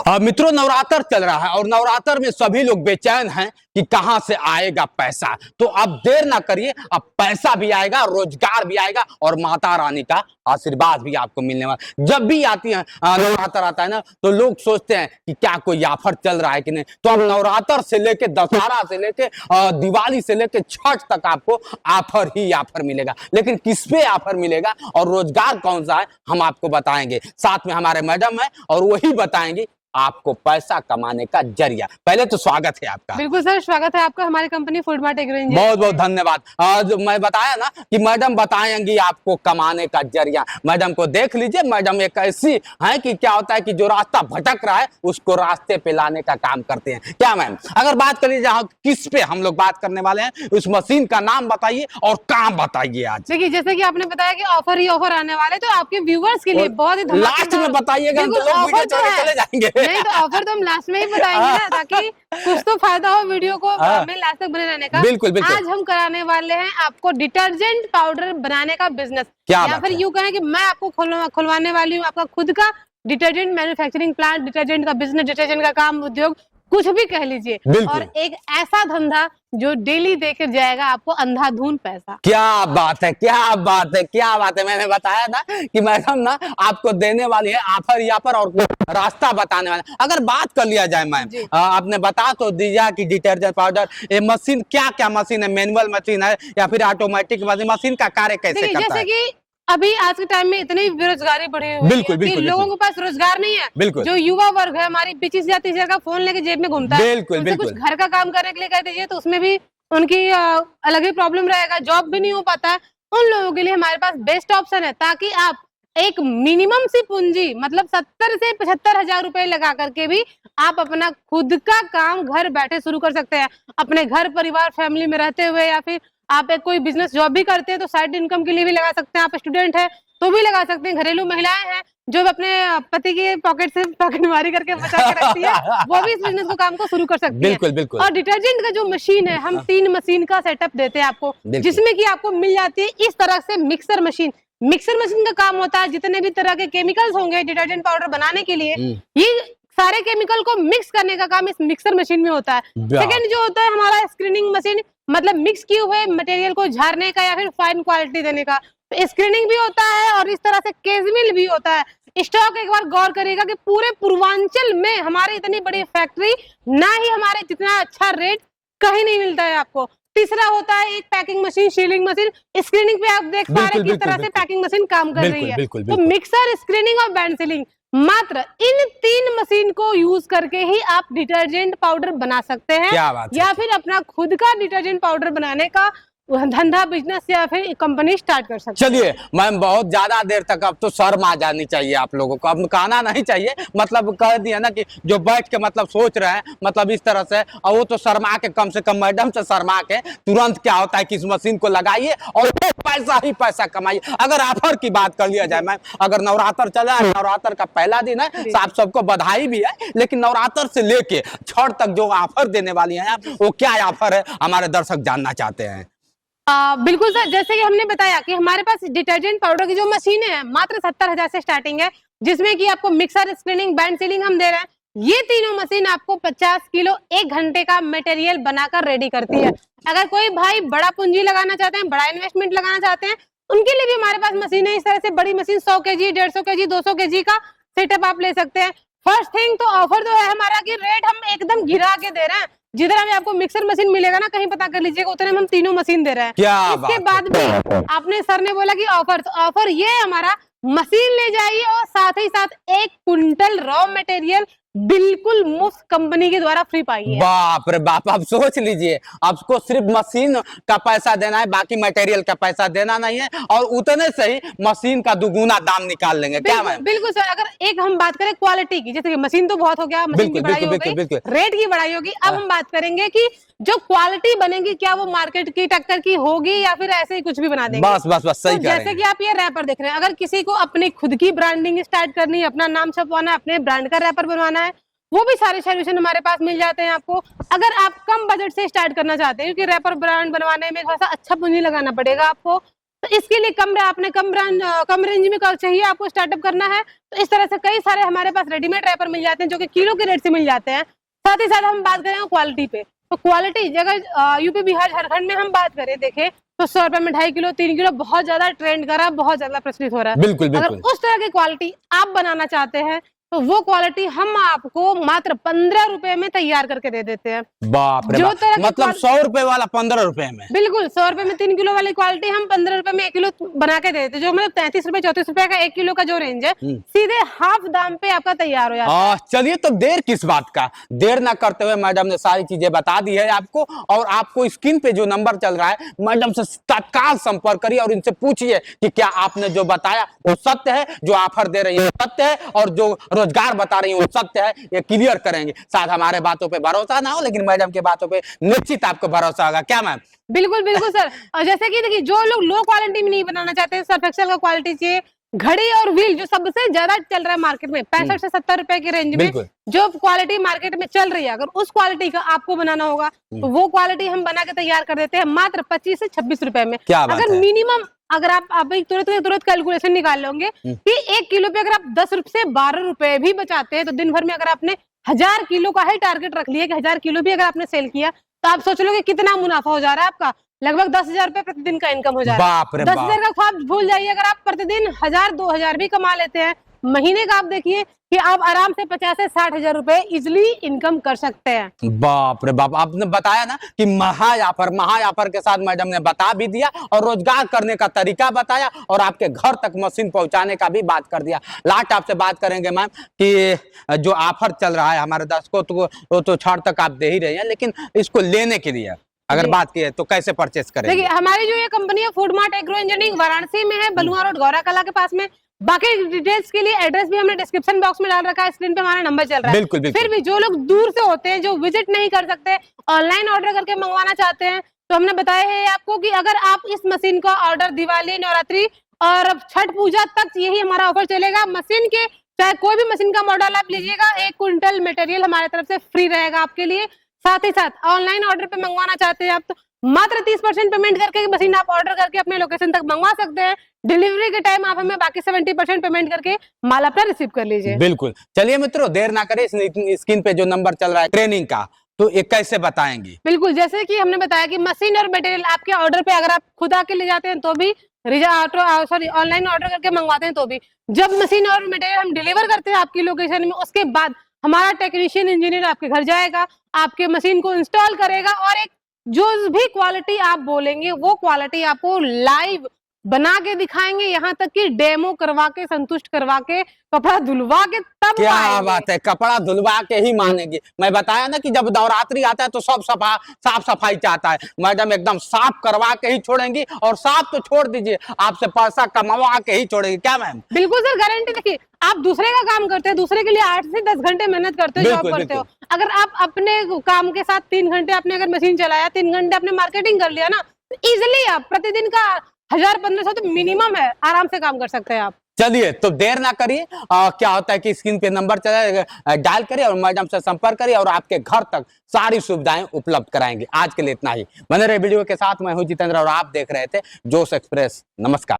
मित्रों, नवरात्र चल रहा है और नवरात्र में सभी लोग बेचैन हैं कि कहां से आएगा पैसा। तो अब देर ना करिए, अब पैसा भी आएगा, रोजगार भी आएगा और माता रानी का आशीर्वाद भी आपको मिलने वाला। जब भी आती है नवरात्र आता है ना, तो लोग सोचते हैं कि क्या कोई ऑफर चल रहा है कि नहीं। तो अब नवरात्र से लेके दशहरा से लेके दिवाली से लेके छठ तक आपको ऑफर ही ऑफर मिलेगा। लेकिन किस पे ऑफर मिलेगा और रोजगार कौन सा है, हम आपको बताएंगे। साथ में हमारे मैडम है और वही बताएंगे आपको पैसा कमाने का जरिया। पहले तो स्वागत है आपका। बिल्कुल सर, स्वागत है आपका हमारी कंपनी फूडमार्ट एग्रीरेंज। बहुत बहुत धन्यवाद। जो मैं बताया ना कि मैडम बताएंगी आपको कमाने का जरिया। मैडम को देख लीजिए, मैडम एक ऐसी है कि क्या होता है कि जो रास्ता भटक रहा है उसको रास्ते पे लाने का काम करते हैं। क्या मैम, अगर बात करिए जहाँ किस पे हम लोग बात करने वाले हैं, उस मशीन का नाम बताइए और काम बताइए। आज देखिए, जैसे कि आपने बताया कि ऑफर ही ऑफर आने वाले, तो आपके व्यूवर्स के लिए बहुत ही लास्ट में बताइएगा, हम तो लोग वीडियो चले जाएंगे। नहीं तो ऑफर तो हम लास्ट में ही बताएंगे ना, ताकि कुछ तो फायदा हो वीडियो को में लास्ट तक बने रहने का। बिल्कुल बिल्कुल। आज हम कराने वाले हैं आपको डिटर्जेंट पाउडर बनाने का बिजनेस, या फिर यूं कहें कि मैं आपको खुलवाने वाली हूँ आपका खुद का डिटर्जेंट मैन्युफैक्चरिंग प्लांट, डिटर्जेंट का बिजनेस, डिटर्जेंट का काम, उद्योग, कुछ भी कह लीजिए। और एक ऐसा धंधा जो डेली देकर जाएगा आपको अंधाधुन पैसा। क्या बात है, क्या बात है, क्या बात है। मैंने बताया था कि मैडम ना आपको देने वाली है ऑफर यहाँ पर और रास्ता बताने वाला। अगर बात कर लिया जाए मैम, आपने बता तो दिया कि डिटर्जेंट पाउडर ये मशीन क्या क्या मशीन है, मैनुअल मशीन है या फिर ऑटोमेटिक मशीन का कार्य कैसे करता है? जैसे कि अभी आज के टाइम में इतनी बेरोजगारी बढ़ी हुई है कि लोगों के पास रोजगार नहीं है। जो युवा वर्ग है हमारी 25,000-30,000 का फोन लेके जेब में घूमता है, कुछ घर का काम करने के लिए कह दीजिए तो उसमें भी उनकी अलग ही प्रॉब्लम रहेगा, जॉब भी नहीं हो पाता है। उन लोगों के लिए हमारे पास बेस्ट ऑप्शन है, ताकि आप एक मिनिमम सी पूंजी मतलब 70 से 75 हजार रुपए लगा करके भी आप अपना खुद का काम घर बैठे शुरू कर सकते हैं। अपने घर परिवार फैमिली में रहते हुए, या फिर आप एक कोई बिजनेस जॉब भी करते हैं तो साइड इनकम के लिए भी लगा सकते हैं। आप स्टूडेंट है तो भी लगा सकते हैं। घरेलू महिलाएं हैं जो अपने पति के पॉकेट से पॉकेटमारी करके बचा के रखती है, वो भी इस बिजनेस को काम को शुरू कर सकती है। बिल्कुल। और डिटर्जेंट का जो मशीन है, हम 3 मशीन का सेटअप देते हैं आपको, जिसमें कि आपको मिल जाती है इस तरह से मिक्सर मशीन। मिक्सर मशीन का काम होता है जितने भी तरह के केमिकल्स होंगे डिटर्जेंट पाउडर बनाने के लिए, ये सारे केमिकल को मिक्स करने का काम इस मिक्सर मशीन में होता है। सेकंड जो होता है हमारा स्क्रीनिंग मशीन, मतलब मिक्स किए हुए मटेरियल को झाड़ने का या फिर फाइन क्वालिटी देने का। तो स्क्रीनिंग भी होता है और इस तरह से केजमिल भी होता है। स्टॉक एक बार गौर करिएगा कि पूरे पूर्वांचल में हमारी इतनी बड़ी फैक्ट्री, ना ही हमारे जितना अच्छा रेट कहीं नहीं मिलता है आपको। तीसरा होता है एक packing machine, sealing machine. Screening पे आप देख पा रहे हैं किस तरह से पैकिंग मशीन काम कर रही है। तो मिक्सर, स्क्रीनिंग और बैंड सीलिंग, मात्र इन 3 मशीन को यूज करके ही आप डिटर्जेंट पाउडर बना सकते हैं, या फिर अपना खुद का डिटर्जेंट पाउडर बनाने का धंधा, बिजनेस या फिर कंपनी स्टार्ट कर सकते हैं। चलिए मैम, बहुत ज्यादा देर तक अब तो शर्म आ जानी चाहिए आप लोगों को। अब कहना नहीं चाहिए, मतलब कह दिया ना कि जो बैठ के मतलब सोच रहे हैं मतलब इस तरह से, और वो तो शर्मा के, कम से कम मैडम से शर्मा के तुरंत क्या होता है कि इस मशीन को लगाइए और पैसा ही पैसा कमाइए। अगर ऑफर की बात कर लिया जाए मैम, अगर नवरात्र चला है, नवरात्र का पहला दिन है, आप सबको बधाई भी है, लेकिन नवरात्र से लेके छठ तक जो ऑफर देने वाली है वो क्या ऑफर है, हमारे दर्शक जानना चाहते हैं। बिल्कुल सर, जैसे कि हमने बताया कि हमारे पास डिटर्जेंट पाउडर की जो मशीन है मात्र 70,000 से स्टार्टिंग है, जिसमें कि आपको मिक्सर, स्क्रीनिंग, बैंड सीलिंग हम दे रहे हैं। ये तीनों मशीन आपको 50 किलो 1 घंटे का मटेरियल बनाकर रेडी करती है। अगर कोई भाई बड़ा पूंजी लगाना चाहते हैं, बड़ा इन्वेस्टमेंट लगाना चाहते हैं, उनके लिए भी हमारे पास मशीन है। इस तरह से बड़ी मशीन 100 kg, 150 kg, 200 kg का सेटअप आप ले सकते हैं। फर्स्ट थिंग तो ऑफर जो है हमारा कि रेट हम एकदम गिरा के दे रहे हैं। जिधर हमें आपको मिक्सर मशीन मिलेगा ना, कहीं पता कर लीजिएगा, उतने में हम 3 मशीन दे रहे हैं। इसके बाद भी आपने सर ने बोला कि ऑफर, तो ऑफर ये हमारा मशीन ले जाइए और साथ ही साथ 1 क्विंटल रॉ मटेरियल बिल्कुल मुफ्त कंपनी के द्वारा फ्री पाइए। बाप रे बाप, आप सोच लीजिए, आपको सिर्फ मशीन का पैसा देना है, बाकी मटेरियल का पैसा देना नहीं है, और उतने से ही मशीन का दुगुना दाम निकाल लेंगे। क्या मैम? बिल्कुल सर। अगर एक हम बात करें क्वालिटी की, जैसे कि मशीन तो बहुत हो गया, मशीन की बढ़ाई हो गई, रेट की बढ़ाई होगी, अब हम बात करेंगे कि जो क्वालिटी बनेगी क्या वो मार्केट की टक्कर की होगी या फिर ऐसे ही कुछ भी बना देंगे। बस सही। जैसे कि आप ये रैपर देख रहे हैं, अगर किसी को अपनी खुद की ब्रांडिंग स्टार्ट करनी है, अपना नाम छपवाना है, अपने ब्रांड का रैपर बनवाना है, वो भी सारे सोल्यूशन हमारे पास मिल जाते हैं आपको। अगर आप कम बजट से स्टार्ट करना चाहते हैं, क्योंकि रैपर ब्रांड बनवाने में थोड़ा सा अच्छा पूंजी लगाना पड़ेगा आपको, तो इसके लिए आपने कम रेंज में चाहिए आपको स्टार्टअप करना है, तो इस तरह से कई सारे हमारे पास रेडीमेड रैपर मिल जाते हैं जो कि किलो के रेट से मिल जाते हैं। साथ ही साथ हम बात करें क्वालिटी पे, तो क्वालिटी अगर यूपी बिहार झारखंड में हम बात करें देखें तो 100 रुपए में 2.5 किलो 3 किलो बहुत ज्यादा ट्रेंड कर रहा है, बहुत ज्यादा प्रचलित हो रहा है। बिल्कुल अगर बिल्कुल। उस तरह की क्वालिटी आप बनाना चाहते हैं तो वो क्वालिटी हम आपको मात्र 15 रुपए में तैयार करके दे देते हैं। बाप रे जो बाप, तरह की मतलब 100 रुपए वाला 15 रुपए में। बिल्कुल 100 रुपए में 3 किलो वाली क्वालिटी हम 15 रुपए में 1 किलो बना के दे देते हैं। जो मतलब 33 रुपए 34 रुपए का 1 किलो का जो रेंज है सीधे हाफ दाम पे आपका तैयार हो जाता है। चलिए, तो देर किस बात का, देर ना करते हुए मैडम ने सारी चीजें बता दी है आपको, और आपको स्क्रीन पे जो नंबर चल रहा है मैडम से तत्काल संपर्क करिए और इनसे पूछिए कि क्या आपने जो बताया वो सत्य है, जो ऑफर दे रही है वो सत्य है, और जो रोजगार बता रही है वो सत्य है। ये क्लियर करेंगे। शायद हमारे बातों पे भरोसा ना हो, लेकिन मैडम के बातों पे निश्चित आपको भरोसा होगा। क्या मैम? बिल्कुल बिल्कुल सर। और जैसे कि देखिए, जो लोग लो क्वालिटी में नहीं बनाना चाहते, सर्फ एक्सेल का क्वालिटी चाहिए, घड़ी और व्हील जो सबसे ज्यादा चल रहा है मार्केट में 65 से 70 रुपए की रेंज में जो क्वालिटी मार्केट में चल रही है, अगर उस क्वालिटी का आपको बनाना होगा तो वो क्वालिटी हम बना के तैयार कर देते हैं मात्र 25 से 26 रुपए में। अगर मिनिमम अगर आप एक तुरंत कैलकुलेशन निकाल लोगे कि 1 किलो पे अगर आप 10 से 12 रुपए भी बचाते हैं तो दिन भर में अगर आपने 1000 किलो का ही टारगेट रख लिया कि 1000 किलो भी अगर आपने सेल किया तो आप सोच लोगे कितना मुनाफा हो जा रहा है आपका। लगभग 10,000 रुपए प्रतिदिन का इनकम हो जा रहा है। 10,000 का ख्वाब भूल जाइए, अगर आप प्रतिदिन 1000-2000 भी कमा लेते हैं महीने का, आप देखिए कि आप आराम से 50 से 60,000 रुपए इजिली इनकम कर सकते हैं। बाप रे बाप, आपने बताया ना कि महायाफर के साथ मैडम ने बता भी दिया और रोजगार करने का तरीका बताया और आपके घर तक मशीन पहुंचाने का भी बात कर दिया। लास्ट आपसे बात करेंगे मैम कि जो ऑफर चल रहा है हमारे दर्शकों तो छाड़ तक आप दे ही रहे हैं, लेकिन इसको लेने के लिए अगर बात की है तो कैसे परचेस करेंगे? देखिए, हमारी जो ये कंपनी है food mart agro engineering Varanasi में है, बलुआ रोड गौरा कला के पास में। बाकी डिटेल्स के लिए एड्रेस भी हमने डिस्क्रिप्शन बॉक्स में डाल रखा है, स्क्रीन पे हमारा नंबर चल रहा है। बिल्कुल, बिल्कुल। फिर भी जो लोग दूर से होते हैं, जो विजिट नहीं कर सकते, ऑनलाइन ऑर्डर करके मंगवाना चाहते हैं, तो हमने बताया है आपको कि अगर आप इस मशीन का ऑर्डर दिवाली, नवरात्रि और छठ पूजा तक यही हमारा ऑफर चलेगा। मशीन के चाहे कोई भी मशीन का मॉडल आप लीजिएगा, 1 क्विंटल मटेरियल हमारे तरफ से फ्री रहेगा आपके लिए। साथ ही साथ ऑनलाइन ऑर्डर पे मंगवाना चाहते हैं आप तो मात्र 30% पेमेंट करके मशीन आप ऑर्डर करके अपने लोकेशन तक मंगवा सकते हैं। डिलीवरी के टाइम आप हमें बाकी 70% पेमेंट करके माल अपना रिसीव कर लीजिए। बिल्कुल। चलिए मित्रों, देर ना करें, स्क्रीन पे जो नंबर चल रहा है ट्रेनिंग का, तो ये कैसे बताएंगे? बिल्कुल, जैसे कि हमने बताया कि मशीन और मटेरियल आपके ऑर्डर पे अगर आप खुद आके ले जाते हैं तो भी, ऑनलाइन ऑर्डर करके मंगवाते हैं तो भी, जब मशीन और मटेरियल हम डिलीवर करते हैं आपकी लोकेशन में, उसके बाद हमारा टेक्नीशियन इंजीनियर आपके घर जाएगा, आपके मशीन को इंस्टॉल करेगा और एक जो भी क्वालिटी आप बोलेंगे वो क्वालिटी आपको लाइव बना के दिखाएंगे, यहाँ तक कि डेमो करवा के, संतुष्ट करवा के, कपड़ा धुलवा के तब क्या बात है, कपड़ा धुलवा के ही मानेंगे। मैं बताया ना कि जब नवरात्रि आता है तो सब साफ सफाई चाहता है, मैडम एकदम साफ करवा के ही छोड़ेंगी, और साफ तो छोड़ दीजिए, आपसे पैसा कमावा के ही छोड़ेंगी। क्या मैम? बिल्कुल सर, गारंटी। देखिए, आप दूसरे का काम करते हैं, दूसरे के लिए 8 से 10 घंटे मेहनत करते हो, जॉब करते हो, अगर आप अपने काम के साथ 3 घंटे आपने अगर मशीन चलाया, 3 घंटे आपने मार्केटिंग कर लिया ना, तो इजिली आप प्रतिदिन का 1000-1500 तो मिनिमम है, आराम से काम कर सकते हैं आप। चलिए, तो देर ना करिए, क्या होता है कि स्क्रीन पे नंबर चला डायल करिए और मैडम से संपर्क करिए और आपके घर तक सारी सुविधाएं उपलब्ध कराएंगे। आज के लिए इतना ही। बने रहे वीडियो के साथ, मैं हूं जितेंद्र और आप देख रहे थे जोश एक्सप्रेस। नमस्कार।